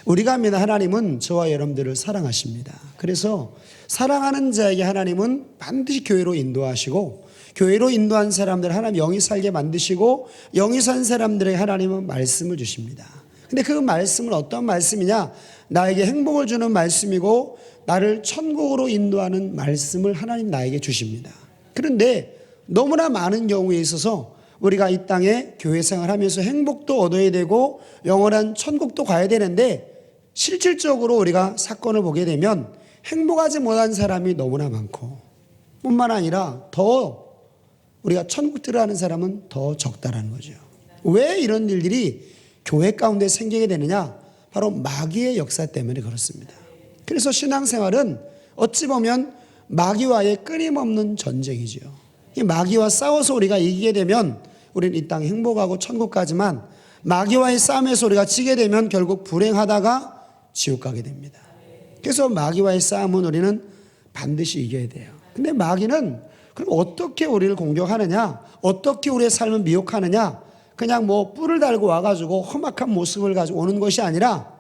우리가 합니다. 하나님은 저와 여러분들을 사랑하십니다. 그래서 사랑하는 자에게 하나님은 반드시 교회로 인도하시고, 교회로 인도한 사람들 하나님 영이 살게 만드시고, 영이 산 사람들에게 하나님은 말씀을 주십니다. 근데 그 말씀은 어떤 말씀이냐? 나에게 행복을 주는 말씀이고 나를 천국으로 인도하는 말씀을 하나님 나에게 주십니다. 그런데 너무나 많은 경우에 있어서 우리가 이 땅에 교회 생활하면서 행복도 얻어야 되고 영원한 천국도 가야 되는데, 실질적으로 우리가 사건을 보게 되면 행복하지 못한 사람이 너무나 많고, 뿐만 아니라 더 우리가 천국 들어가는 사람은 더 적다라는 거죠. 왜 이런 일들이 교회 가운데 생기게 되느냐? 바로 마귀의 역사 때문에 그렇습니다. 그래서 신앙생활은 어찌 보면 마귀와의 끊임없는 전쟁이죠. 이 마귀와 싸워서 우리가 이기게 되면 우리는 이 땅에 행복하고 천국 가지만, 마귀와의 싸움에서 우리가 지게 되면 결국 불행하다가 지옥 가게 됩니다. 그래서 마귀와의 싸움은 우리는 반드시 이겨야 돼요. 근데 마귀는 그럼 어떻게 우리를 공격하느냐? 어떻게 우리의 삶을 미혹하느냐? 그냥 뭐 뿔을 달고 와가지고 험악한 모습을 가지고 오는 것이 아니라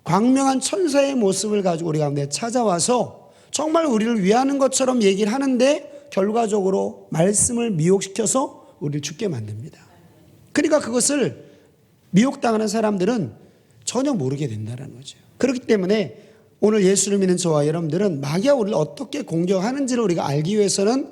광명한 천사의 모습을 가지고 우리 가운데 찾아와서 정말 우리를 위하는 것처럼 얘기를 하는데 결과적으로 말씀을 미혹시켜서 우리를 죽게 만듭니다. 그러니까 그것을 미혹당하는 사람들은 전혀 모르게 된다는 거죠. 그렇기 때문에 오늘 예수를 믿는 저와 여러분들은 마귀가 우리를 어떻게 공격하는지를 우리가 알기 위해서는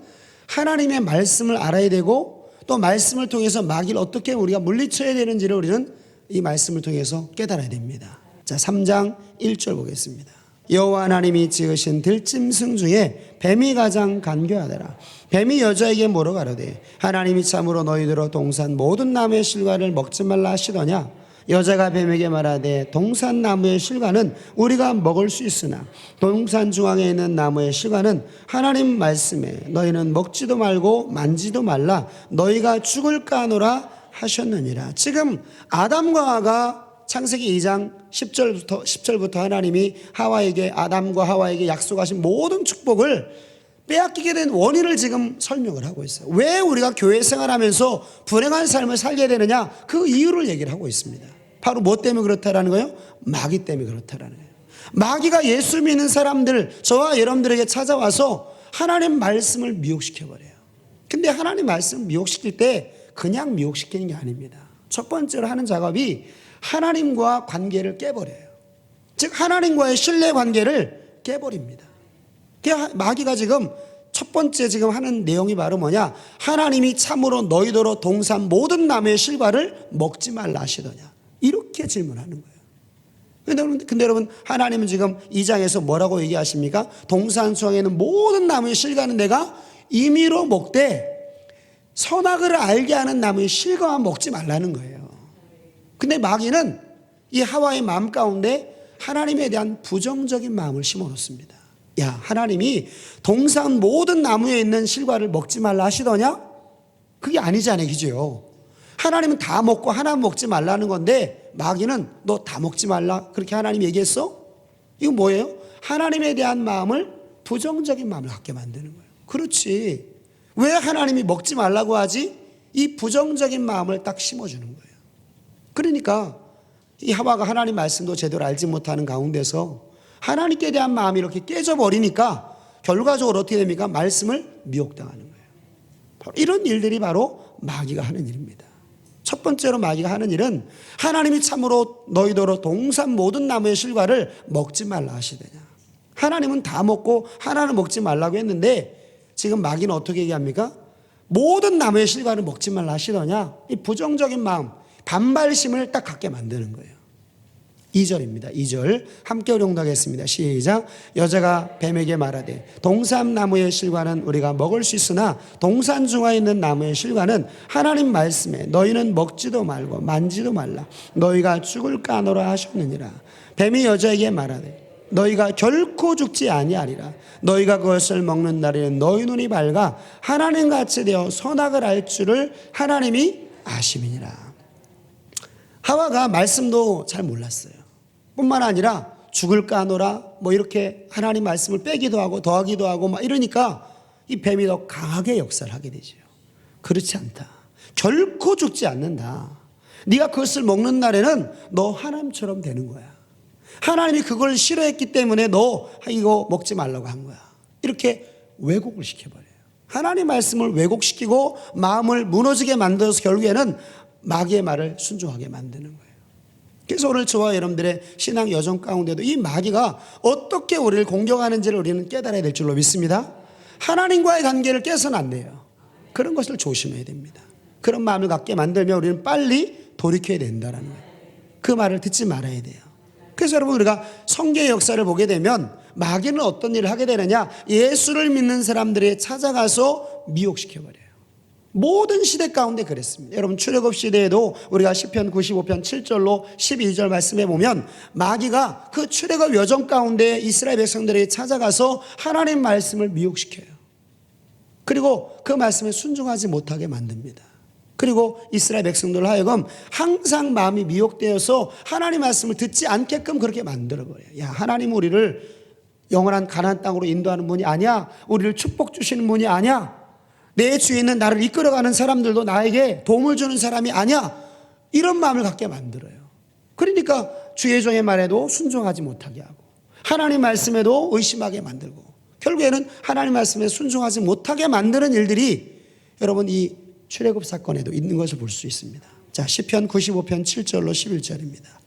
하나님의 말씀을 알아야 되고, 또 말씀을 통해서 마귀를 어떻게 우리가 물리쳐야 되는지를 우리는 이 말씀을 통해서 깨달아야 됩니다. 자, 3장 1절 보겠습니다. 여호와 하나님이 지으신 들짐승 중에 뱀이 가장 간교하더라. 뱀이 여자에게 뭐로 가로되 하나님이 참으로 너희들로 동산 모든 나무의 실과를 먹지 말라 하시더냐? 여자가 뱀에게 말하되 동산 나무의 실과는 우리가 먹을 수 있으나 동산 중앙에 있는 나무의 실과는 하나님 말씀에 너희는 먹지도 말고 만지도 말라 너희가 죽을까 하노라 하셨느니라. 지금 아담과 하와가 창세기 2장 10절부터 하나님이 아담과 하와에게 약속하신 모든 축복을 빼앗기게 된 원인을 지금 설명을 하고 있어요. 왜 우리가 교회 생활하면서 불행한 삶을 살게 되느냐? 그 이유를 얘기를 하고 있습니다. 바로 뭐 때문에 그렇다라는 거예요? 마귀 때문에 그렇다라는 거예요. 마귀가 예수 믿는 사람들, 저와 여러분들에게 찾아와서 하나님 말씀을 미혹시켜버려요. 근데 하나님 말씀을 미혹시킬 때 그냥 미혹시키는 게 아닙니다. 첫 번째로 하는 작업이 하나님과 관계를 깨버려요. 즉 하나님과의 신뢰 관계를 깨버립니다. 마귀가 지금 첫 번째 지금 하는 내용이 바로 뭐냐? 하나님이 참으로 너희더러 동산 모든 나무의 실과를 먹지 말라 하시더냐? 이렇게 질문하는 거예요. 근데 여러분, 하나님은 지금 2장에서 뭐라고 얘기하십니까? 동산 중앙에 있는 모든 나무의 실과는 내가 임의로 먹되 선악을 알게 하는 나무의 실과만 먹지 말라는 거예요. 근데 마귀는 이 하와의 마음 가운데 하나님에 대한 부정적인 마음을 심어놓습니다. 야, 하나님이 동산 모든 나무에 있는 실과를 먹지 말라 하시더냐? 그게 아니잖아요, 그죠? 하나님은 다 먹고 하나만 먹지 말라는 건데 마귀는 너 다 먹지 말라 그렇게 하나님 얘기했어? 이거 뭐예요? 하나님에 대한 마음을 부정적인 마음을 갖게 만드는 거예요. 그렇지, 왜 하나님이 먹지 말라고 하지? 이 부정적인 마음을 딱 심어주는 거예요. 그러니까 이 하와가 하나님 말씀도 제대로 알지 못하는 가운데서 하나님께 대한 마음이 이렇게 깨져버리니까 결과적으로 어떻게 됩니까? 말씀을 미혹당하는 거예요. 바로 이런 일들이 바로 마귀가 하는 일입니다. 첫 번째로 마귀가 하는 일은 하나님이 참으로 너희더러 동산 모든 나무의 실과를 먹지 말라 하시더냐. 하나님은 다 먹고 하나는 먹지 말라고 했는데 지금 마귀는 어떻게 얘기합니까? 모든 나무의 실과를 먹지 말라 하시더냐. 이 부정적인 마음, 반발심을 딱 갖게 만드는 거예요. 2절입니다. 2절 함께 우롱하겠습니다. 시작. 여자가 뱀에게 말하되 동산 나무의 실과는 우리가 먹을 수 있으나 동산 중앙에 있는 나무의 실과는 하나님 말씀에 너희는 먹지도 말고 만지도 말라 너희가 죽을까 하노라 하셨느니라. 뱀이 여자에게 말하되 너희가 결코 죽지 아니하리라. 너희가 그것을 먹는 날에는 너희 눈이 밝아 하나님같이 되어 선악을 알 줄을 하나님이 아심이니라. 하와가 말씀도 잘 몰랐어요. 뿐만 아니라 죽을까 하노라 뭐 이렇게 하나님 말씀을 빼기도 하고 더하기도 하고 막 이러니까 이 뱀이 더 강하게 역사를 하게 되죠. 그렇지 않다. 결코 죽지 않는다. 네가 그것을 먹는 날에는 너 하나님처럼 되는 거야. 하나님이 그걸 싫어했기 때문에 너 이거 먹지 말라고 한 거야. 이렇게 왜곡을 시켜버려요. 하나님 말씀을 왜곡시키고 마음을 무너지게 만들어서 결국에는 마귀의 말을 순종하게 만드는 거예요. 그래서 오늘 저와 여러분들의 신앙 여정 가운데도 이 마귀가 어떻게 우리를 공격하는지를 우리는 깨달아야 될 줄로 믿습니다. 하나님과의 관계를 깨서는 안 돼요. 그런 것을 조심해야 됩니다. 그런 마음을 갖게 만들면 우리는 빨리 돌이켜야 된다는 거예요. 그 말을 듣지 말아야 돼요. 그래서 여러분, 우리가 성경의 역사를 보게 되면 마귀는 어떤 일을 하게 되느냐, 예수를 믿는 사람들이 찾아가서 미혹시켜버려요. 모든 시대 가운데 그랬습니다. 여러분, 출애굽 시대에도 우리가 시편 95편 7절로 12절 말씀해 보면 마귀가 그 출애굽 여정 가운데 이스라엘 백성들에게 찾아가서 하나님 말씀을 미혹시켜요. 그리고 그 말씀에 순종하지 못하게 만듭니다. 그리고 이스라엘 백성들을 하여금 항상 마음이 미혹되어서 하나님 말씀을 듣지 않게끔 그렇게 만들어버려요. 야, 하나님 우리를 영원한 가나안 땅으로 인도하는 분이 아니야. 우리를 축복 주시는 분이 아니야. 내 주위에 있는 나를 이끌어가는 사람들도 나에게 도움을 주는 사람이 아니야. 이런 마음을 갖게 만들어요. 그러니까 주의 종의 말에도 순종하지 못하게 하고 하나님 말씀에도 의심하게 만들고 결국에는 하나님 말씀에 순종하지 못하게 만드는 일들이 여러분 이 출애굽 사건에도 있는 것을 볼 수 있습니다. 자, 시편 95편 7절로 11절입니다.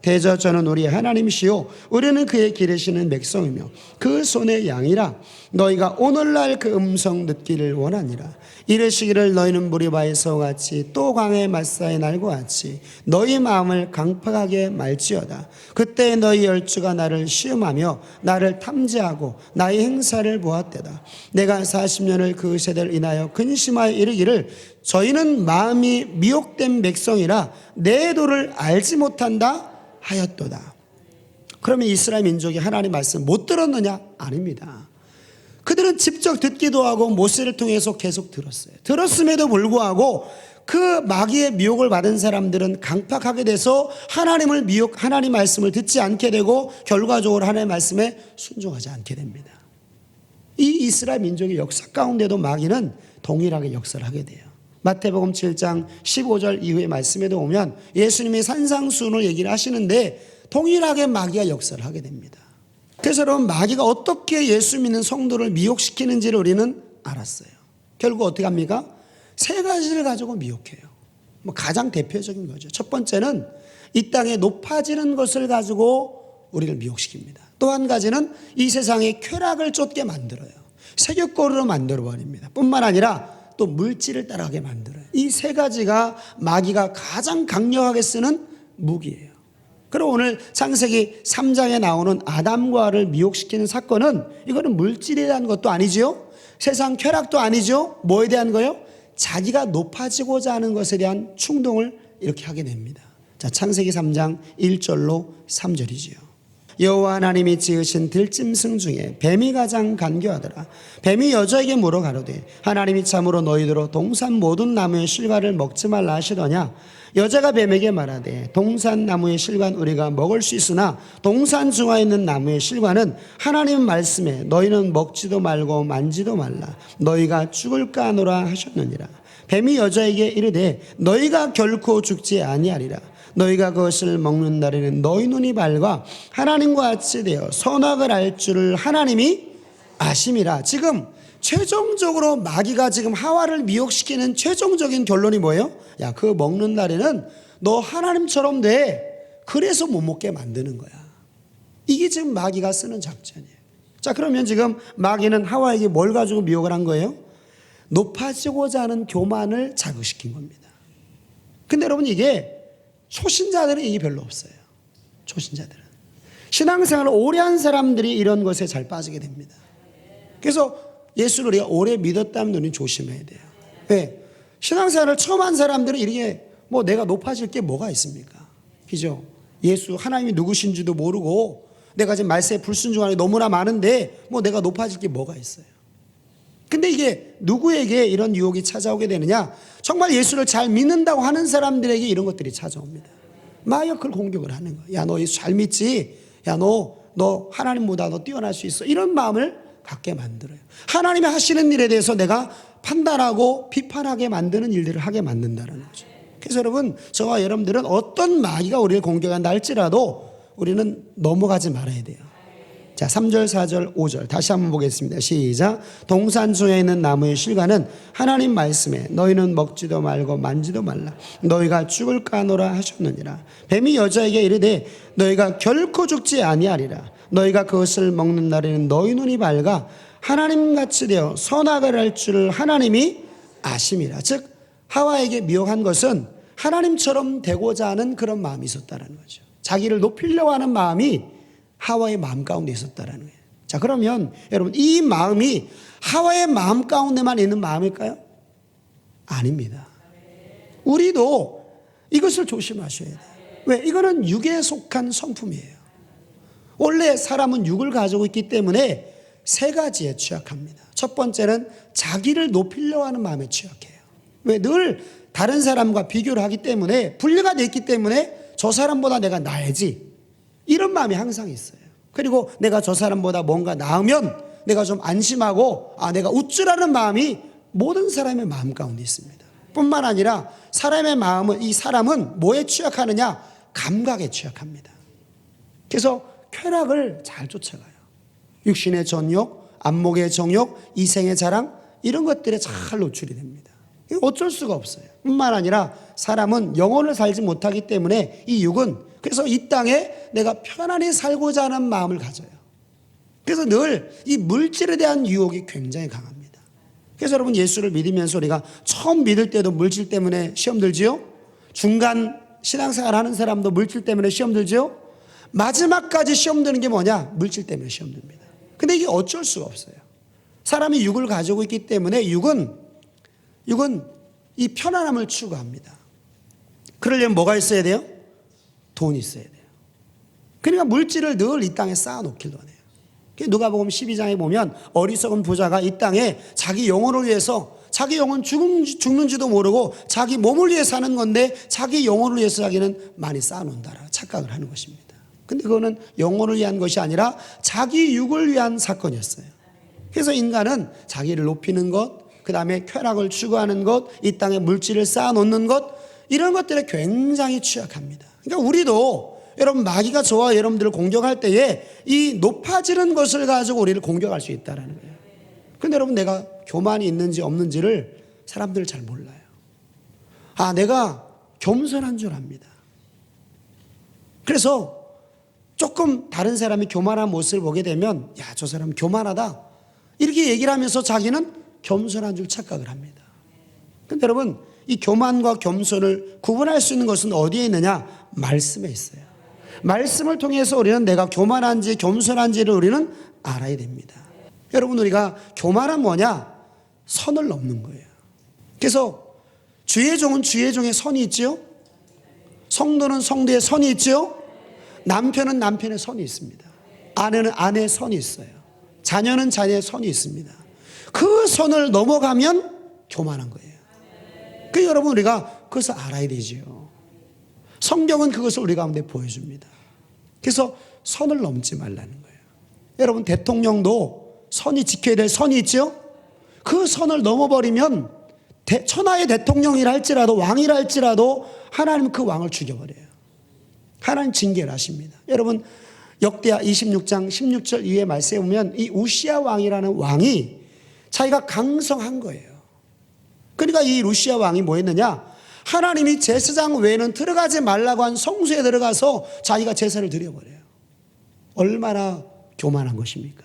대저 저는 우리 하나님이시요 우리는 그의 기르시는 백성이며 그 손의 양이라. 너희가 오늘날 그 음성 듣기를 원하니라. 이르시기를 너희는 무리바에서 같이 또 광야의 마사의 날과 같이 너희 마음을 강팍하게 말지어다. 그때 너희 열주가 나를 시험하며 나를 탐지하고 나의 행사를 보았대다. 내가 40년을 그 세대를 인하여 근심하여 이르기를 저희는 마음이 미혹된 백성이라 내 도를 알지 못한다 하였도다. 그러면 이스라엘 민족이 하나님 말씀 못 들었느냐? 아닙니다. 그들은 직접 듣기도 하고 모세를 통해서 계속 들었어요. 들었음에도 불구하고 그 마귀의 미혹을 받은 사람들은 강팍하게 돼서 하나님 말씀을 듣지 않게 되고 결과적으로 하나님의 말씀에 순종하지 않게 됩니다. 이 이스라엘 민족의 역사 가운데도 마귀는 동일하게 역사를 하게 돼요. 마태복음 7장 15절 이후의 말씀에도 오면 예수님이 산상수훈을 얘기를 하시는데 동일하게 마귀가 역사를 하게 됩니다. 그래서 여러분, 마귀가 어떻게 예수 믿는 성도를 미혹시키는지를 우리는 알았어요. 결국 어떻게 합니까? 세 가지를 가지고 미혹해요. 가장 대표적인 거죠. 첫 번째는 이 땅에 높아지는 것을 가지고 우리를 미혹시킵니다. 또 한 가지는 이 세상의 쾌락을 쫓게 만들어요. 세격거리로 만들어버립니다. 뿐만 아니라 또 물질을 따라가게 만들어요. 이 세 가지가 마귀가 가장 강력하게 쓰는 무기예요. 그리고 오늘 창세기 3장에 나오는 아담과 하와를 미혹시키는 사건은 이거는 물질에 대한 것도 아니죠. 세상 쾌락도 아니죠. 뭐에 대한 거요? 자기가 높아지고자 하는 것에 대한 충동을 이렇게 하게 됩니다. 자, 창세기 3장 1절로 3절이지요. 여호와 하나님이 지으신 들짐승 중에 뱀이 가장 간교하더라. 뱀이 여자에게 물어 가로되 하나님이 참으로 너희들로 동산 모든 나무의 실과를 먹지 말라 하시더냐. 여자가 뱀에게 말하되 동산 나무의 실과는 우리가 먹을 수 있으나 동산 중하에 있는 나무의 실과는 하나님 말씀에 너희는 먹지도 말고 만지도 말라 너희가 죽을까 하노라 하셨느니라. 뱀이 여자에게 이르되 너희가 결코 죽지 아니하리라. 너희가 그것을 먹는 날에는 너희 눈이 밝아 하나님과 같이 되어 선악을 알 줄을 하나님이 아심이라. 지금 최종적으로 마귀가 지금 하와를 미혹시키는 최종적인 결론이 뭐예요? 야, 그거 먹는 날에는 너 하나님처럼 돼. 그래서 못 먹게 만드는 거야. 이게 지금 마귀가 쓰는 작전이에요. 자, 그러면 지금 마귀는 하와에게 뭘 가지고 미혹을 한 거예요? 높아지고자 하는 교만을 자극시킨 겁니다. 근데 여러분, 이게 초신자들은 이게 별로 없어요. 초신자들은. 신앙생활을 오래 한 사람들이 이런 것에 잘 빠지게 됩니다. 그래서 예수를 우리가 오래 믿었다면 우리는 조심해야 돼요. 왜? 신앙생활을 처음 한 사람들은 이게 뭐 내가 높아질 게 뭐가 있습니까? 그죠? 예수 하나님이 누구신지도 모르고 내가 지금 말세에 불순종하는 게 너무나 많은데 뭐 내가 높아질 게 뭐가 있어요? 근데 이게 누구에게 이런 유혹이 찾아오게 되느냐? 정말 예수를 잘 믿는다고 하는 사람들에게 이런 것들이 찾아옵니다. 마귀가 그걸 공격을 하는 거야. 야, 너 예수 잘 믿지? 야, 너 하나님보다 너 뛰어날 수 있어. 이런 마음을 갖게 만들어요. 하나님이 하시는 일에 대해서 내가 판단하고 비판하게 만드는 일들을 하게 만든다는 거죠. 그래서 여러분, 저와 여러분들은 어떤 마귀가 우리를 공격한다 할지라도 우리는 넘어가지 말아야 돼요. 자, 3절, 4절, 5절 다시 한번 보겠습니다. 시작. 동산 중에 있는 나무의 실과는 하나님 말씀에 너희는 먹지도 말고 만지도 말라. 너희가 죽을까 하노라 하셨느니라. 뱀이 여자에게 이르되 너희가 결코 죽지 아니하리라. 너희가 그것을 먹는 날에는 너희 눈이 밝아 하나님같이 되어 선악을 할 줄을 하나님이 아심이라. 즉 하와에게 미혹한 것은 하나님처럼 되고자 하는 그런 마음이 있었다는 거죠. 자기를 높이려고 하는 마음이 하와의 마음 가운데 있었다는 거예요. 자, 그러면 여러분 이 마음이 하와의 마음 가운데만 있는 마음일까요? 아닙니다. 우리도 이것을 조심하셔야 돼요. 왜? 이거는 육에 속한 성품이에요. 원래 사람은 육을 가지고 있기 때문에 세 가지에 취약합니다. 첫 번째는 자기를 높이려고 하는 마음에 취약해요. 왜? 늘 다른 사람과 비교를 하기 때문에 분리가 되어 있기 때문에 저 사람보다 내가 나아야지, 이런 마음이 항상 있어요. 그리고 내가 저 사람보다 뭔가 나으면 내가 좀 안심하고 내가 우쭐하는 마음이 모든 사람의 마음 가운데 있습니다. 뿐만 아니라 사람의 마음은, 이 사람은 뭐에 취약하느냐? 감각에 취약합니다. 그래서 쾌락을 잘 쫓아가요. 육신의 전욕, 안목의 정욕, 이생의 자랑, 이런 것들에 잘 노출이 됩니다. 어쩔 수가 없어요. 뿐만 아니라 사람은 영혼을 살지 못하기 때문에 이 육은, 그래서 이 땅에 내가 편안히 살고자 하는 마음을 가져요. 그래서 늘 이 물질에 대한 유혹이 굉장히 강합니다. 그래서 여러분 예수를 믿으면서 우리가 처음 믿을 때도 물질 때문에 시험 들지요? 중간 신앙생활 하는 사람도 물질 때문에 시험 들지요? 마지막까지 시험 드는 게 뭐냐? 물질 때문에 시험 듭니다. 근데 이게 어쩔 수가 없어요. 사람이 육을 가지고 있기 때문에 육은 이 편안함을 추구합니다. 그러려면 뭐가 있어야 돼요? 돈이 있어야 돼요. 그러니까 물질을 늘 이 땅에 쌓아놓길 원해요. 누가복음 12장에 보면 어리석은 부자가 이 땅에 자기 영혼을 위해서, 자기 영혼 죽는지도 모르고 자기 몸을 위해 사는 건데 자기 영혼을 위해서 자기는 많이 쌓아놓는다라 착각을 하는 것입니다. 근데 그거는 영혼을 위한 것이 아니라 자기 육을 위한 사건이었어요. 그래서 인간은 자기를 높이는 것, 그 다음에 쾌락을 추구하는 것, 이 땅에 물질을 쌓아놓는 것, 이런 것들에 굉장히 취약합니다. 그러니까 우리도 여러분 마귀가 저와 여러분들을 공격할 때에 이 높아지는 것을 가지고 우리를 공격할 수 있다는 거예요. 그런데 여러분 내가 교만이 있는지 없는지를 사람들 잘 몰라요. 내가 겸손한 줄 압니다. 그래서 조금 다른 사람이 교만한 모습을 보게 되면 저 사람 교만하다 이렇게 얘기를 하면서 자기는 겸손한 줄 착각을 합니다. 그런데 여러분 이 교만과 겸손을 구분할 수 있는 것은 어디에 있느냐? 말씀에 있어요. 말씀을 통해서 우리는 내가 교만한지 겸손한지를 우리는 알아야 됩니다. 여러분 우리가 교만은 뭐냐? 선을 넘는 거예요. 그래서 주의 종은 주의 종의 선이 있지요. 성도는 성도의 선이 있지요. 남편은 남편의 선이 있습니다. 아내는 아내의 선이 있어요. 자녀는 자녀의 선이 있습니다. 그 선을 넘어가면 교만한 거예요. 그 여러분 우리가 그것을 알아야 되지요. 성경은 그것을 우리 가운데 보여줍니다. 그래서 선을 넘지 말라는 거예요. 여러분 대통령도 선이 지켜야 될 선이 있죠. 그 선을 넘어버리면 천하의 대통령이라 할지라도 왕이라 할지라도 하나님은 그 왕을 죽여버려요. 하나님 징계를 하십니다. 여러분 역대하 26장 16절 이후의 말씀에 보면 이 우시야 왕이라는 왕이 자기가 강성한 거예요. 그러니까 이 우시야 왕이 뭐 했느냐? 하나님이 제사장 외에는 들어가지 말라고 한 성소에 들어가서 자기가 제사를 드려버려요. 얼마나 교만한 것입니까?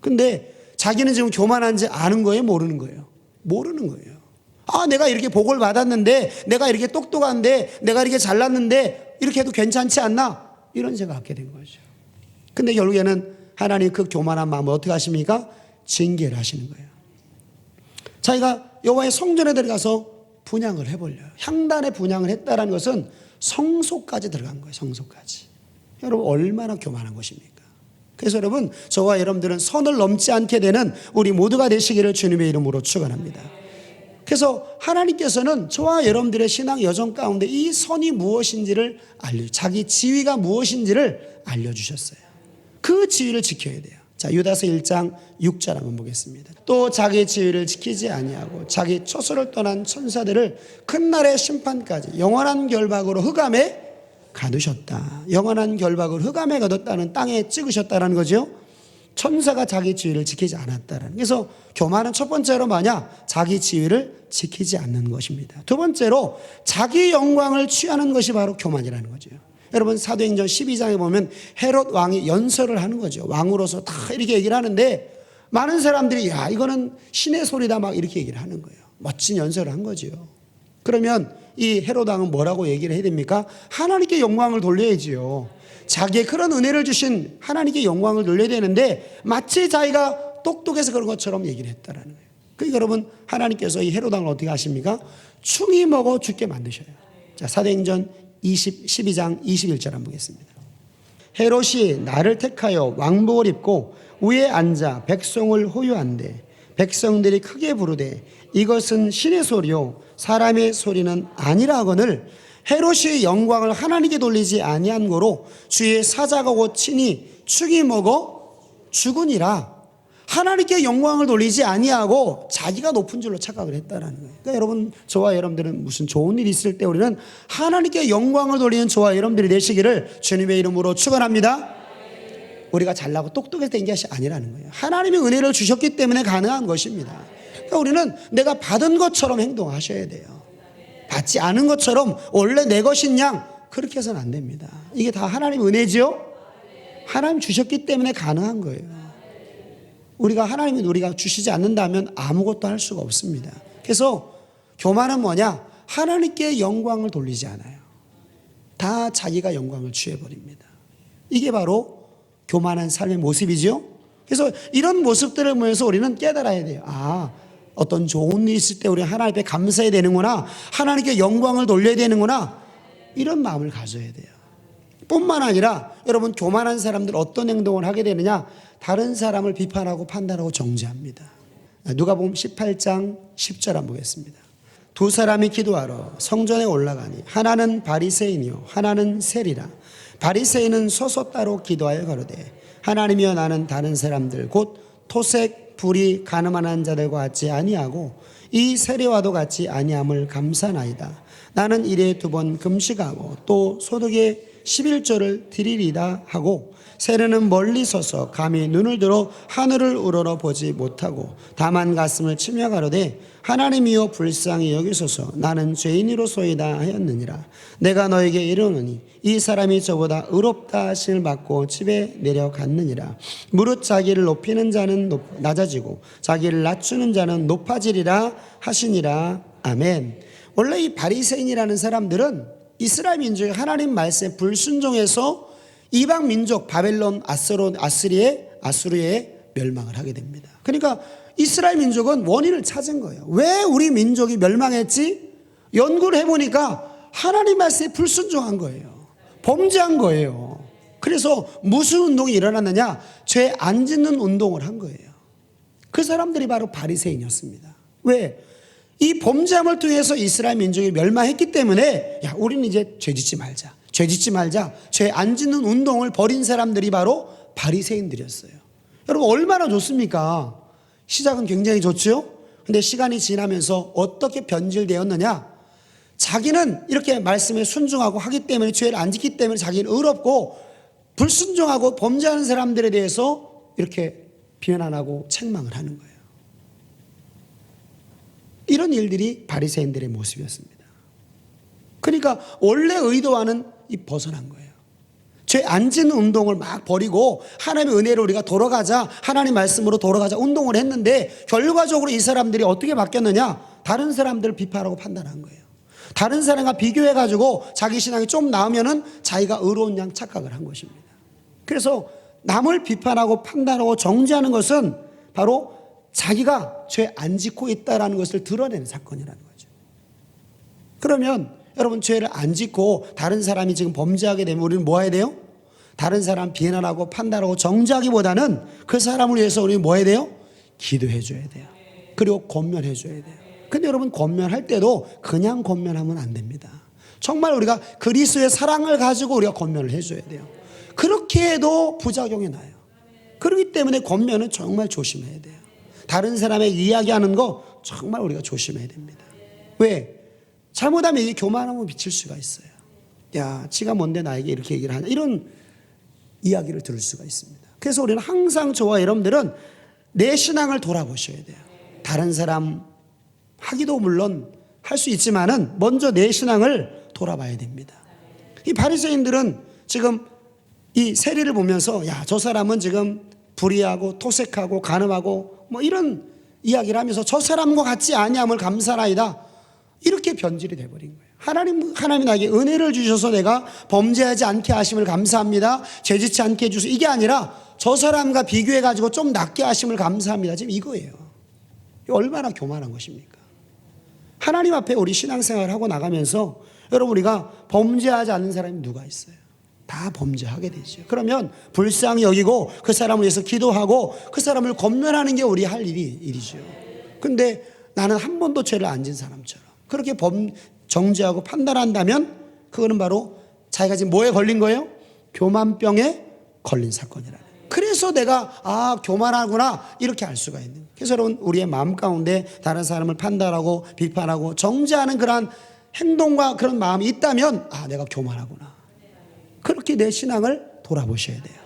근데 자기는 지금 교만한지 아는 거예요? 모르는 거예요? 모르는 거예요. 내가 이렇게 복을 받았는데, 내가 이렇게 똑똑한데, 내가 이렇게 잘났는데 이렇게 해도 괜찮지 않나? 이런 생각 갖게 된 거죠. 근데 결국에는 하나님 그 교만한 마음을 어떻게 하십니까? 징계를 하시는 거예요. 자기가 여호와의 성전에 들어가서 분향을 해버려요. 향단에 분향을 했다는 것은 성소까지 들어간 거예요. 성소까지. 여러분 얼마나 교만한 것입니까? 그래서 여러분 저와 여러분들은 선을 넘지 않게 되는 우리 모두가 되시기를 주님의 이름으로 축원합니다. 그래서 하나님께서는 저와 여러분들의 신앙 여정 가운데 이 선이 무엇인지를 자기 지위가 무엇인지를 알려주셨어요. 그 지위를 지켜야 돼요. 자, 유다서 1장 6절 한번 보겠습니다. 또 자기 지위를 지키지 아니하고 자기 처소를 떠난 천사들을 큰 날의 심판까지 영원한 결박으로 흑암에 가두셨다. 영원한 결박을 흑암에 가뒀다는 땅에 찍으셨다는 거죠. 천사가 자기 지위를 지키지 않았다라는. 그래서 교만은 첫 번째로 뭐냐? 자기 지위를 지키지 않는 것입니다. 두 번째로 자기 영광을 취하는 것이 바로 교만이라는 거죠. 여러분 사도행전 12장에 보면 헤롯 왕이 연설을 하는 거죠. 왕으로서 다 이렇게 얘기를 하는데 많은 사람들이 야 이거는 신의 소리다 막 이렇게 얘기를 하는 거예요. 멋진 연설을 한 거죠. 그러면 이 헤롯 왕은 뭐라고 얘기를 해야 됩니까? 하나님께 영광을 돌려야지요. 자기의 그런 은혜를 주신 하나님께 영광을 돌려야 되는데 마치 자기가 똑똑해서 그런 것처럼 얘기를 했다라는 거예요. 그러니까 여러분 하나님께서 이 헤롯 왕을 어떻게 하십니까? 충이 먹어 죽게 만드셔요. 자, 사도행전 12장 21절 한번 보겠습니다. 헤롯이 나를 택하여 왕복을 입고 위에 앉아 백성을 호유한대 백성들이 크게 부르되 이것은 신의 소리요 사람의 소리는 아니라 하거늘 헤롯이 영광을 하나님께 돌리지 아니한 거로 주의 사자가 곧 친히 축이 먹어 죽으니라. 하나님께 영광을 돌리지 아니하고 자기가 높은 줄로 착각을 했다라는 거예요. 그러니까 여러분 저와 여러분들은 무슨 좋은 일이 있을 때 우리는 하나님께 영광을 돌리는 저와 여러분들이 되시기를 주님의 이름으로 축원합니다. 우리가 잘나고 똑똑해서 된 것이 아니라는 거예요. 하나님이 은혜를 주셨기 때문에 가능한 것입니다. 그러니까 우리는 내가 받은 것처럼 행동하셔야 돼요. 받지 않은 것처럼 원래 내 것인 양 그렇게 해서는 안 됩니다. 이게 다 하나님의 은혜지요. 하나님 주셨기 때문에 가능한 거예요. 하나님이 우리가 주시지 않는다면 아무것도 할 수가 없습니다. 그래서 교만은 뭐냐? 하나님께 영광을 돌리지 않아요. 다 자기가 영광을 취해버립니다. 이게 바로 교만한 삶의 모습이죠. 그래서 이런 모습들을 보면서 우리는 깨달아야 돼요. 어떤 좋은 일이 있을 때 우리 하나님 앞에 감사해야 되는구나. 하나님께 영광을 돌려야 되는구나. 이런 마음을 가져야 돼요. 뿐만 아니라 여러분 교만한 사람들 어떤 행동을 하게 되느냐? 다른 사람을 비판하고 판단하고 정죄합니다. 누가복음 18장 10절 한번 보겠습니다. 두 사람이 기도하러 성전에 올라가니 하나는 바리새인이요 하나는 세리라. 바리새인은 서서 따로 기도하여 가로되 하나님이여 나는 다른 사람들 곧 토색 불이 가늠한 자들과 같이 아니하고 이 세리와도 같이 아니함을 감사나이다. 나는 일에 2번 금식하고 또 소득의 11조를 드리리다 하고 세리는 멀리 서서 감히 눈을 들어 하늘을 우러러 보지 못하고 다만 가슴을 치며 가로되 하나님이여 불쌍히 여기소서 나는 죄인이로소이다 하였느니라. 내가 너에게 이르노니 이 사람이 저보다 의롭다 하심을 받고 집에 내려갔느니라. 무릇 자기를 높이는 자는 낮아지고 자기를 낮추는 자는 높아지리라 하시니라. 아멘. 원래 이 바리새인이라는 사람들은 이스라엘 민족이 하나님 말씀에 불순종해서 이방 민족 바벨론 아수르의 멸망을 하게 됩니다. 그러니까 이스라엘 민족은 원인을 찾은 거예요. 왜 우리 민족이 멸망했지? 연구를 해보니까 하나님 말씀에 불순종한 거예요. 범죄한 거예요. 그래서 무슨 운동이 일어났느냐? 죄 안 짓는 운동을 한 거예요. 그 사람들이 바로 바리새인이었습니다. 왜? 이 범죄함을 통해서 이스라엘 민족이 멸망했기 때문에 우리는 이제 죄 짓지 말자. 죄 안 짓는 운동을 벌인 사람들이 바로 바리새인들이었어요. 여러분 얼마나 좋습니까? 시작은 굉장히 좋죠. 근데 시간이 지나면서 어떻게 변질되었느냐? 자기는 이렇게 말씀에 순종하고 하기 때문에 죄를 안 짓기 때문에 자기는 의롭고 불순종하고 범죄하는 사람들에 대해서 이렇게 비난하고 책망을 하는 거예요. 이런 일들이 바리새인들의 모습이었습니다. 그러니까 원래 의도와는 벗어난 거예요. 죄 안 짓는 운동을 막 버리고 하나님의 은혜로 우리가 돌아가자, 하나님 말씀으로 돌아가자 운동을 했는데 결과적으로 이 사람들이 어떻게 바뀌었느냐? 다른 사람들을 비판하고 판단한 거예요. 다른 사람과 비교해가지고 자기 신앙이 좀 나으면은 자기가 의로운 양 착각을 한 것입니다. 그래서 남을 비판하고 판단하고 정죄하는 것은 바로 자기가 죄 안 짓고 있다는 것을 드러내는 사건이라는 거죠. 그러면 여러분 죄를 안 짓고 다른 사람이 지금 범죄하게 되면 우리는 뭐 해야 돼요? 다른 사람 비난하고 판단하고 정죄하기보다는 그 사람을 위해서 우리는 뭐 해야 돼요? 기도해 줘야 돼요. 그리고 권면해 줘야 돼요. 근데 여러분 권면할 때도 그냥 권면하면 안 됩니다. 정말 우리가 그리스도의 사랑을 가지고 우리가 권면을 해줘야 돼요. 그렇게 해도 부작용이 나요. 그렇기 때문에 권면은 정말 조심해야 돼요. 다른 사람에게 이야기하는 거 정말 우리가 조심해야 됩니다. 왜? 잘못하면 이게 교만함을 미칠 수가 있어요. 야, 지가 뭔데 나에게 이렇게 얘기를 하냐, 이런 이야기를 들을 수가 있습니다. 그래서 우리는 항상 저와 여러분들은 내 신앙을 돌아보셔야 돼요. 다른 사람 하기도 물론 할 수 있지만은 먼저 내 신앙을 돌아봐야 됩니다. 이 바리새인들은 지금 이 세리를 보면서 야, 저 사람은 지금 불의하고 토색하고 간음하고 뭐 이런 이야기를 하면서 저 사람과 같지 아니함을 감사하나이다, 이렇게 변질이 돼버린 거예요. 하나님이 나에게 은혜를 주셔서 내가 범죄하지 않게 하심을 감사합니다, 죄짓지 않게 해주셔서, 이게 아니라 저 사람과 비교해가지고 좀 낫게 하심을 감사합니다, 지금 이거예요. 얼마나 교만한 것입니까? 하나님 앞에 우리 신앙생활을 하고 나가면서 여러분, 우리가 범죄하지 않는 사람이 누가 있어요? 다 범죄하게 되죠. 그러면 불쌍히 여기고 그 사람을 위해서 기도하고 그 사람을 권면하는 게 우리 할 일이죠. 근데 나는 한 번도 죄를 안 진 사람처럼 그렇게 정죄하고 판단한다면 그거는 바로 자기가 지금 뭐에 걸린 거예요? 교만병에 걸린 사건이라는. 그래서 내가 교만하구나 이렇게 알 수가 있는 거예요. 그래서 여러분, 우리의 마음 가운데 다른 사람을 판단하고 비판하고 정죄하는 그러한 행동과 그런 마음이 있다면 내가 교만하구나, 그렇게 내 신앙을 돌아보셔야 돼요.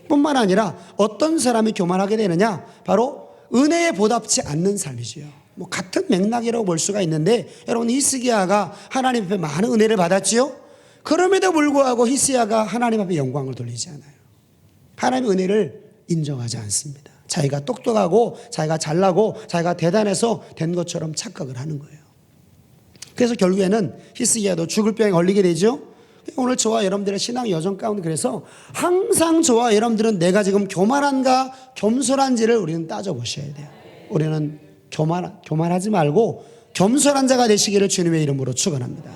뿐만 아니라 어떤 사람이 교만하게 되느냐, 바로 은혜에 보답지 않는 삶이지요. 뭐 같은 맥락이라고 볼 수가 있는데, 여러분, 히스기야가 하나님 앞에 많은 은혜를 받았지요. 그럼에도 불구하고 히스기야가 하나님 앞에 영광을 돌리지 않아요. 하나님의 은혜를 인정하지 않습니다. 자기가 똑똑하고 자기가 잘나고 자기가 대단해서 된 것처럼 착각을 하는 거예요. 그래서 결국에는 히스기야도 죽을 병에 걸리게 되죠. 오늘 저와 여러분들의 신앙 여정 가운데 그래서 항상 저와 여러분들은 내가 지금 교만한가 겸손한지를 우리는 따져보셔야 돼요. 우리는 교만하지 말고 겸손한 자가 되시기를 주님의 이름으로 축원합니다.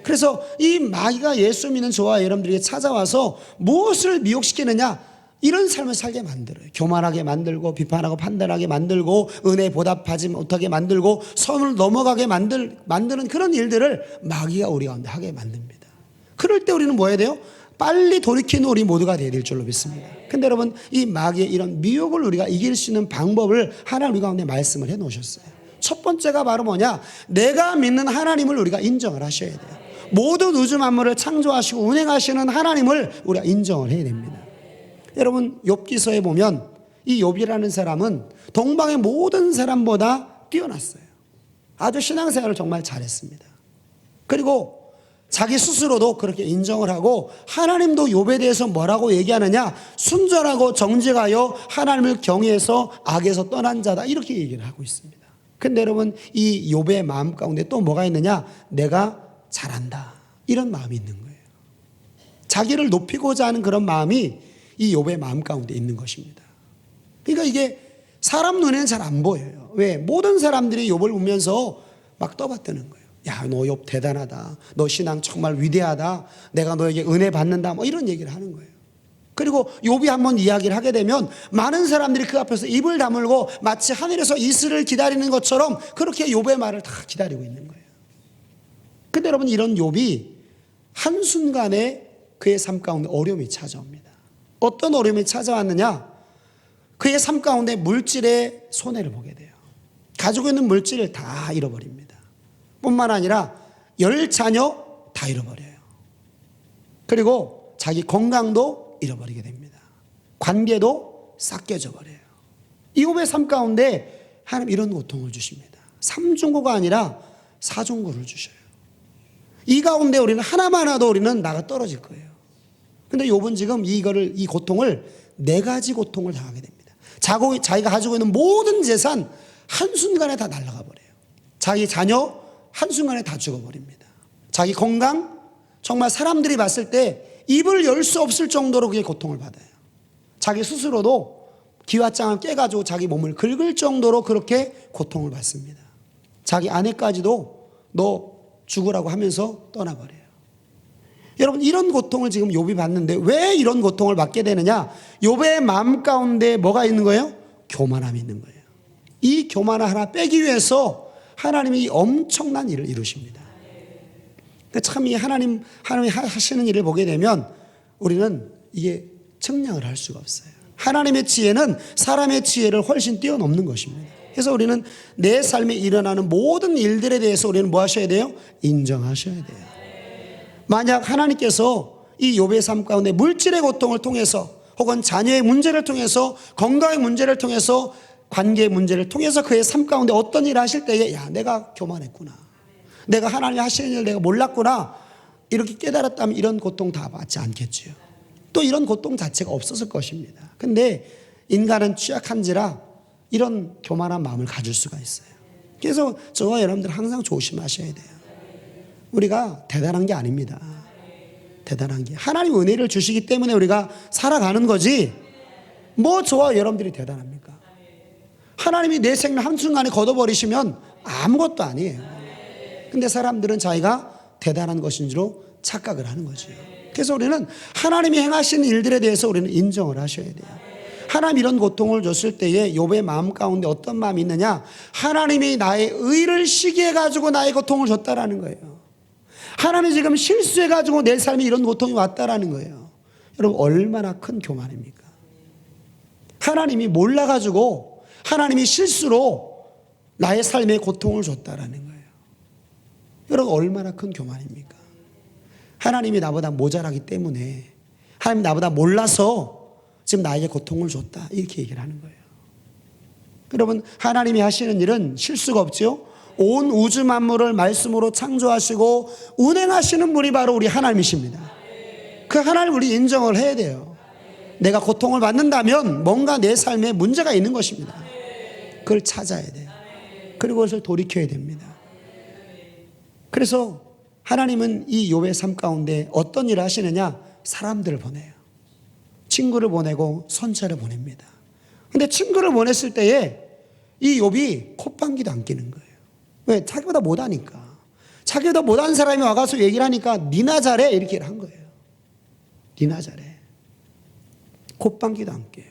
그래서 이 마귀가 예수 믿는 저와 여러분들에게 찾아와서 무엇을 미혹시키느냐, 이런 삶을 살게 만들어요. 교만하게 만들고 비판하고 판단하게 만들고 은혜에 보답하지 못하게 만들고 선을 넘어가게 만드는 그런 일들을 마귀가 우리 가운데 하게 만듭니다. 그럴 때 우리는 뭐 해야 돼요? 빨리 돌이키는 우리 모두가 되어야 될 줄로 믿습니다. 근데 여러분, 이 마귀의 이런 미혹을 우리가 이길 수 있는 방법을 하나님 우리 가운데 말씀을 해 놓으셨어요. 첫 번째가 바로 뭐냐? 내가 믿는 하나님을 우리가 인정을 하셔야 돼요. 모든 우주 만물을 창조하시고 운행하시는 하나님을 우리가 인정을 해야 됩니다. 여러분, 욥기서에 보면 이 욥이라는 사람은 동방의 모든 사람보다 뛰어났어요. 아주 신앙생활을 정말 잘했습니다. 그리고 자기 스스로도 그렇게 인정을 하고, 하나님도 욥에 대해서 뭐라고 얘기하느냐, 순전하고 정직하여 하나님을 경외해서 악에서 떠난 자다, 이렇게 얘기를 하고 있습니다. 근데 여러분, 이 욥의 마음 가운데 또 뭐가 있느냐, 내가 잘한다, 이런 마음이 있는 거예요. 자기를 높이고자 하는 그런 마음이 이 욥의 마음 가운데 있는 것입니다. 그러니까 이게 사람 눈에는 잘 안 보여요. 왜? 모든 사람들이 욥을 보면서 막 떠받드는 거예요. 야, 너 욥 대단하다, 너 신앙 정말 위대하다, 내가 너에게 은혜 받는다, 뭐 이런 얘기를 하는 거예요. 그리고 욥이 한번 이야기를 하게 되면 많은 사람들이 그 앞에서 입을 다물고 마치 하늘에서 이슬을 기다리는 것처럼 그렇게 욥의 말을 다 기다리고 있는 거예요. 근데 여러분, 이런 욥이 한순간에 그의 삶 가운데 어려움이 찾아옵니다. 어떤 어려움이 찾아왔느냐, 그의 삶 가운데 물질의 손해를 보게 돼요. 가지고 있는 물질을 다 잃어버립니다. 뿐만 아니라 10자녀 다 잃어버려요. 그리고 자기 건강도 잃어버리게 됩니다. 관계도 싹 깨져버려요. 이 욥의 삶 가운데 하나님 이런 고통을 주십니다. 삼중고가 아니라 사중고를 주셔요. 이 가운데 우리는 하나만 하도 우리는 나가 떨어질 거예요. 근데 욥은 지금 이 고통을 4가지 고통을 당하게 됩니다. 자기가 가지고 있는 모든 재산 한순간에 다 날아가 버려요. 자기 자녀 한순간에 다 죽어버립니다. 자기 건강, 정말 사람들이 봤을 때 입을 열 수 없을 정도로 그게 고통을 받아요. 자기 스스로도 기왓장을 깨가지고 자기 몸을 긁을 정도로 그렇게 고통을 받습니다. 자기 아내까지도 너 죽으라고 하면서 떠나버려요. 여러분, 이런 고통을 지금 욥이 받는데 왜 이런 고통을 받게 되느냐? 욥의 마음 가운데 뭐가 있는 거예요? 교만함이 있는 거예요. 이 교만을 하나 빼기 위해서 하나님이 엄청난 일을 이루십니다. 참 이 하나님이 하시는 일을 보게 되면 우리는 이게 측량을 할 수가 없어요. 하나님의 지혜는 사람의 지혜를 훨씬 뛰어넘는 것입니다. 그래서 우리는 내 삶에 일어나는 모든 일들에 대해서 우리는 뭐 하셔야 돼요? 인정하셔야 돼요. 만약 하나님께서 이 욥의 삶 가운데 물질의 고통을 통해서 혹은 자녀의 문제를 통해서 건강의 문제를 통해서 관계의 문제를 통해서 그의 삶 가운데 어떤 일을 하실 때에 야, 내가 교만했구나, 내가 하나님이 하시는 일을 내가 몰랐구나 이렇게 깨달았다면 이런 고통 다 받지 않겠지요. 또 이런 고통 자체가 없었을 것입니다. 근데 인간은 취약한지라 이런 교만한 마음을 가질 수가 있어요. 그래서 저와 여러분들 항상 조심하셔야 돼요. 우리가 대단한 게 아닙니다. 대단한 게 하나님 은혜를 주시기 때문에 우리가 살아가는 거지 뭐 저와 여러분들이 대단합니까? 하나님이 내 생명 한순간에 걷어버리시면 아무것도 아니에요. 근데 사람들은 자기가 대단한 것인 줄로 착각을 하는 거죠. 그래서 우리는 하나님이 행하신 일들에 대해서 우리는 인정을 하셔야 돼요. 하나님 이런 고통을 줬을 때에 욥의 마음 가운데 어떤 마음이 있느냐, 하나님이 나의 의를 시기해가지고 나의 고통을 줬다라는 거예요. 하나님이 지금 실수해가지고 내 삶에 이런 고통이 왔다라는 거예요. 여러분 얼마나 큰 교만입니까? 하나님이 몰라가지고 하나님이 실수로 나의 삶에 고통을 줬다라는 거예요. 여러분 얼마나 큰 교만입니까? 하나님이 나보다 모자라기 때문에, 하나님이 나보다 몰라서 지금 나에게 고통을 줬다 이렇게 얘기를 하는 거예요. 여러분 하나님이 하시는 일은 실수가 없죠. 온 우주 만물을 말씀으로 창조하시고 운행하시는 분이 바로 우리 하나님이십니다. 그 하나님을 우리 인정을 해야 돼요. 내가 고통을 받는다면 뭔가 내 삶에 문제가 있는 것입니다. 그걸 찾아야 돼요. 그리고 그것을 돌이켜야 됩니다. 그래서 하나님은 이 욥의 삶 가운데 어떤 일을 하시느냐, 사람들을 보내요. 친구를 보내고 선처를 보냅니다. 근데 친구를 보냈을 때에 이 욥이 콧방귀도 안 끼는 거예요. 왜? 자기보다 못하니까. 자기보다 못한 사람이 와가지고 얘기를 하니까 니나 잘해 이렇게 한 거예요. 니나 잘해. 콧방귀도 안 껴요.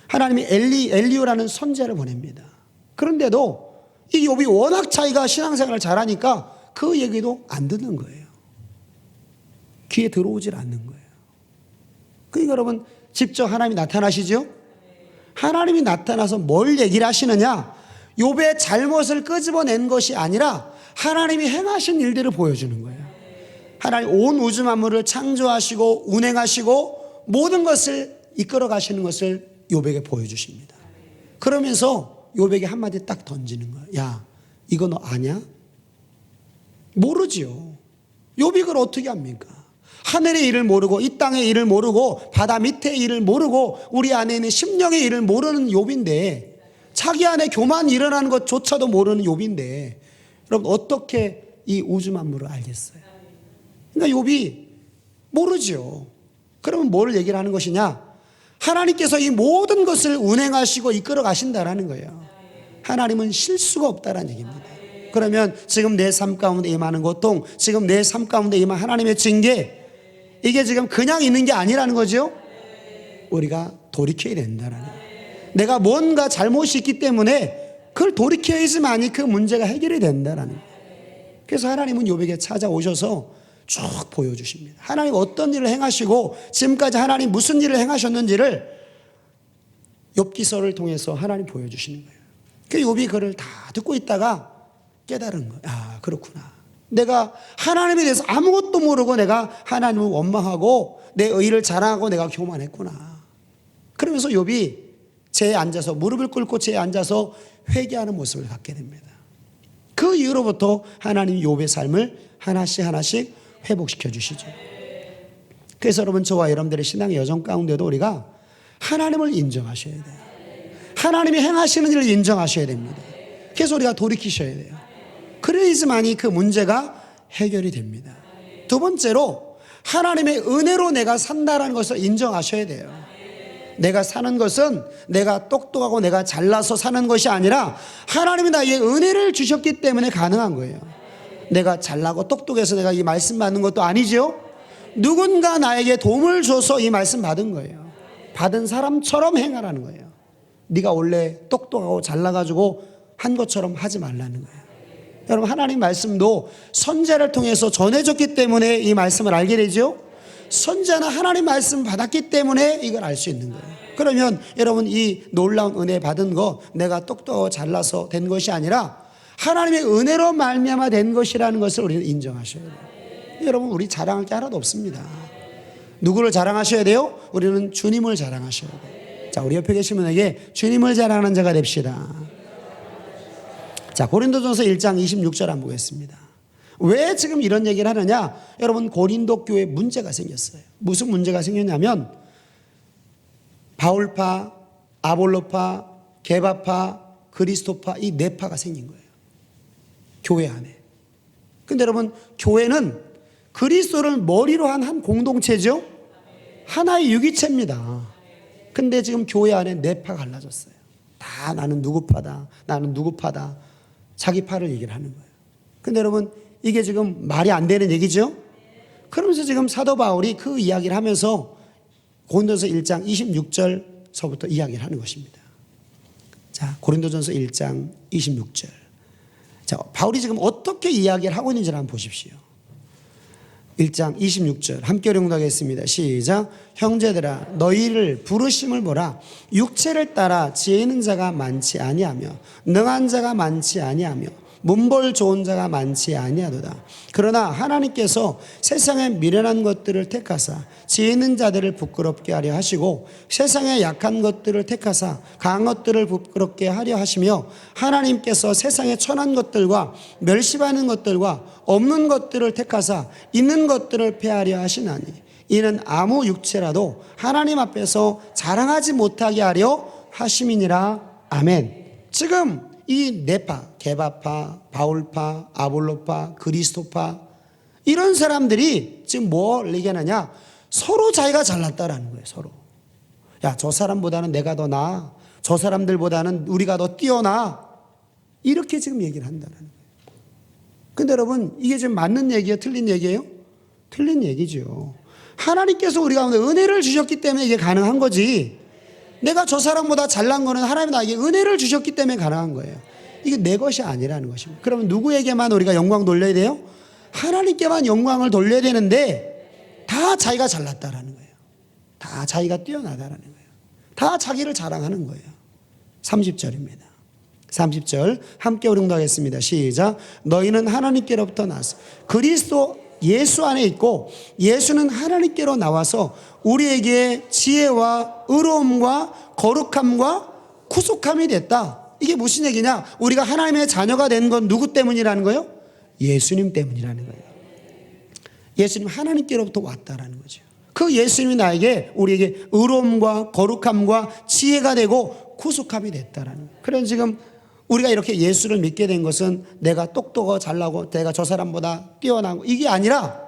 하나님이 엘리오라는 선지자를 보냅니다. 그런데도 이 욥이 워낙 자기가 신앙생활을 잘하니까 그 얘기도 안 듣는 거예요. 귀에 들어오질 않는 거예요. 그러니까 여러분 직접 하나님이 나타나시죠? 하나님이 나타나서 뭘 얘기를 하시느냐, 욥의 잘못을 끄집어낸 것이 아니라 하나님이 행하신 일들을 보여주는 거예요. 하나님 온 우주 만물을 창조하시고 운행하시고 모든 것을 이끌어 가시는 것을 욥에게 보여주십니다. 그러면서 욥에게 한마디 딱 던지는 거예요. 야, 이거 너 아냐? 모르지요. 욥이 그걸 어떻게 합니까? 하늘의 일을 모르고 이 땅의 일을 모르고 바다 밑의 일을 모르고 우리 안에 있는 심령의 일을 모르는 욥인데, 자기 안에 교만 일어나는 것조차도 모르는 욥인데 여러분 어떻게 이 우주 만물을 알겠어요? 그러니까 욥이 모르죠. 그러면 뭘 얘기를 하는 것이냐, 하나님께서 이 모든 것을 운행하시고 이끌어 가신다라는 거예요. 하나님은 실수가 없다라는 얘기입니다. 그러면 지금 내 삶 가운데 임하는 고통, 지금 내 삶 가운데 임한 하나님의 징계, 이게 지금 그냥 있는 게 아니라는 거죠. 우리가 돌이켜야 된다라는 거예요. 내가 뭔가 잘못이 있기 때문에 그걸 돌이켜야지만이 그 문제가 해결이 된다라는 거예요. 그래서 하나님은 욥에게 찾아오셔서 쭉 보여주십니다. 하나님 어떤 일을 행하시고 지금까지 하나님 무슨 일을 행하셨는지를 욥기서를 통해서 하나님 보여주시는 거예요. 그 욥이 그걸 다 듣고 있다가 깨달은 거예요. 아, 그렇구나. 내가 하나님에 대해서 아무것도 모르고 내가 하나님을 원망하고 내 의를 자랑하고 내가 교만했구나. 그러면서 욥이 제에 앉아서 무릎을 꿇고 제에 앉아서 회개하는 모습을 갖게 됩니다. 그 이후로부터 하나님이 욥의 삶을 하나씩 하나씩 회복시켜 주시죠. 그래서 여러분 저와 여러분들의 신앙의 여정 가운데도 우리가 하나님을 인정하셔야 돼요. 하나님이 행하시는 일을 인정하셔야 됩니다. 그래서 우리가 돌이키셔야 돼요. 그래야지만이 그 문제가 해결이 됩니다. 두 번째로 하나님의 은혜로 내가 산다라는 것을 인정하셔야 돼요. 내가 사는 것은 내가 똑똑하고 내가 잘나서 사는 것이 아니라 하나님이 나에게 은혜를 주셨기 때문에 가능한 거예요. 내가 잘나고 똑똑해서 내가 이 말씀 받는 것도 아니죠. 누군가 나에게 도움을 줘서 이 말씀 받은 거예요. 받은 사람처럼 행하라는 거예요. 네가 원래 똑똑하고 잘나가지고 한 것처럼 하지 말라는 거예요. 여러분 하나님 말씀도 선지자를 통해서 전해졌기 때문에 이 말씀을 알게 되죠. 선지자는 하나님 말씀 받았기 때문에 이걸 알 수 있는 거예요. 그러면 여러분 이 놀라운 은혜 받은 거 내가 똑똑하고 잘나서 된 것이 아니라 하나님의 은혜로 말미암아 된 것이라는 것을 우리는 인정하셔야 돼요. 여러분, 우리 자랑할 게 하나도 없습니다. 누구를 자랑하셔야 돼요? 우리는 주님을 자랑하셔야 돼요. 자, 우리 옆에 계신 분에게 주님을 자랑하는 자가 됩시다. 자, 고린도전서 1장 26절 한번 보겠습니다. 왜 지금 이런 얘기를 하느냐? 여러분, 고린도 교회에 문제가 생겼어요. 무슨 문제가 생겼냐면 바울파, 아볼로파, 게바파, 그리스도파, 이 네 파가 생긴 거예요. 교회 안에. 근데 여러분, 교회는 그리스도를 머리로 한 공동체죠. 하나의 유기체입니다. 근데 지금 교회 안에 네 파가 갈라졌어요. 다 나는 누구 파다, 나는 누구 파다, 자기 파를 얘기를 하는 거예요. 근데 여러분, 이게 지금 말이 안 되는 얘기죠. 그러면서 지금 사도 바울이 그 이야기를 하면서 고린도전서 1장 26절서부터 이야기를 하는 것입니다. 자, 고린도전서 1장 26절. 자, 바울이 지금 어떻게 이야기를 하고 있는지를 한번 보십시오. 1장 26절 함께 읽어보겠습니다. 시작. 형제들아, 너희를 부르심을 보라. 육체를 따라 지혜 있는 자가 많지 아니하며 능한 자가 많지 아니하며 문벌 좋은 자가 많지 아니하도다. 그러나 하나님께서 세상의 미련한 것들을 택하사 지혜 있는 자들을 부끄럽게 하려 하시고 세상의 약한 것들을 택하사 강한 것들을 부끄럽게 하려 하시며 하나님께서 세상의 천한 것들과 멸시받는 것들과 없는 것들을 택하사 있는 것들을 폐하려 하시나니 이는 아무 육체라도 하나님 앞에서 자랑하지 못하게 하려 하심이니라. 아멘. 지금 이 네파, 게바파, 바울파, 아볼로파, 그리스도파, 이런 사람들이 지금 뭘 얘기하느냐? 서로 자기가 잘났다라는 거예요. 서로. 야, 저 사람보다는 내가 더 나아. 저 사람들보다는 우리가 더 뛰어나. 이렇게 지금 얘기를 한다는 거예요. 근데 여러분, 이게 지금 맞는 얘기예요? 틀린 얘기예요? 틀린 얘기죠. 하나님께서 우리 가운데 은혜를 주셨기 때문에 이게 가능한 거지. 내가 저 사람보다 잘난 거는 하나님이 나에게 은혜를 주셨기 때문에 가능한 거예요. 이게 내 것이 아니라는 것입니다. 그러면 누구에게만 우리가 영광 돌려야 돼요? 하나님께만 영광을 돌려야 되는데 다 자기가 잘났다라는 거예요. 다 자기가 뛰어나다라는 거예요. 다 자기를 자랑하는 거예요. 30절입니다. 30절 함께 우리 공독하겠습니다. 시작. 너희는 하나님께로부터 나서 그리스도 예수 안에 있고 예수는 하나님께로 나와서 우리에게 지혜와 의로움과 거룩함과 구속함이 됐다. 이게 무슨 얘기냐? 우리가 하나님의 자녀가 된 건 누구 때문이라는 거예요? 예수님 때문이라는 거예요. 예수님 하나님께로부터 왔다라는 거죠. 그 예수님이 나에게 우리에게 의로움과 거룩함과 지혜가 되고 구속함이 됐다라는 거예요. 그래서 지금 우리가 이렇게 예수를 믿게 된 것은 내가 똑똑하고 잘나고 내가 저 사람보다 뛰어나고 이게 아니라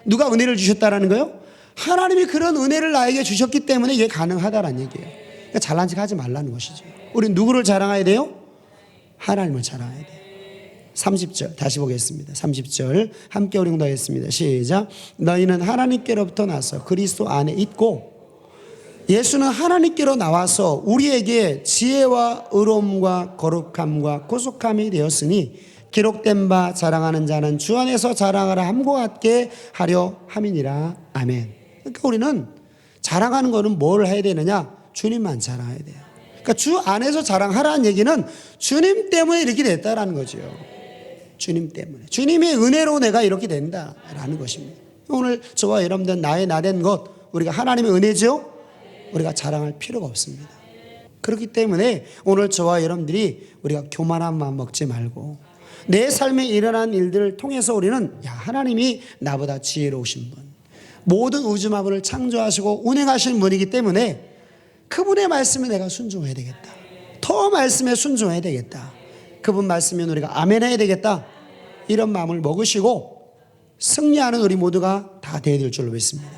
누가 은혜를 주셨다라는 거예요? 하나님이 그런 은혜를 나에게 주셨기 때문에 이게 가능하다라는 얘기예요. 그러니까 잘난 척 하지 말라는 것이죠. 우리는 누구를 자랑해야 돼요? 하나님을 자랑해야 돼요. 30절 다시 보겠습니다. 30절 함께 우리 공독하겠습니다. 시작. 너희는 하나님께로부터 나서 그리스도 안에 있고 예수는 하나님께로 나와서 우리에게 지혜와 의로움과 거룩함과 구속함이 되었으니 기록된 바 자랑하는 자는 주 안에서 자랑하라 함과 같게 하려 함이니라. 아멘. 그러니까 우리는 자랑하는 거는 뭘 해야 되느냐? 주님만 자랑해야 돼요. 그러니까 주 안에서 자랑하라는 얘기는 주님 때문에 이렇게 됐다라는 거죠. 주님 때문에. 주님의 은혜로 내가 이렇게 된다라는 것입니다. 오늘 저와 여러분들 나의 나 된 것 우리가 하나님의 은혜죠. 우리가 자랑할 필요가 없습니다. 그렇기 때문에 오늘 저와 여러분들이 우리가 교만한 마음 먹지 말고 내 삶에 일어난 일들을 통해서 우리는 야, 하나님이 나보다 지혜로우신 분, 모든 우주 만물을 창조하시고 운행하시는 분이기 때문에 그분의 말씀에 내가 순종해야 되겠다. 더 말씀에 순종해야 되겠다. 그분 말씀이면 우리가 아멘 해야 되겠다. 이런 마음을 먹으시고 승리하는 우리 모두가 다 되어야 될 줄로 믿습니다.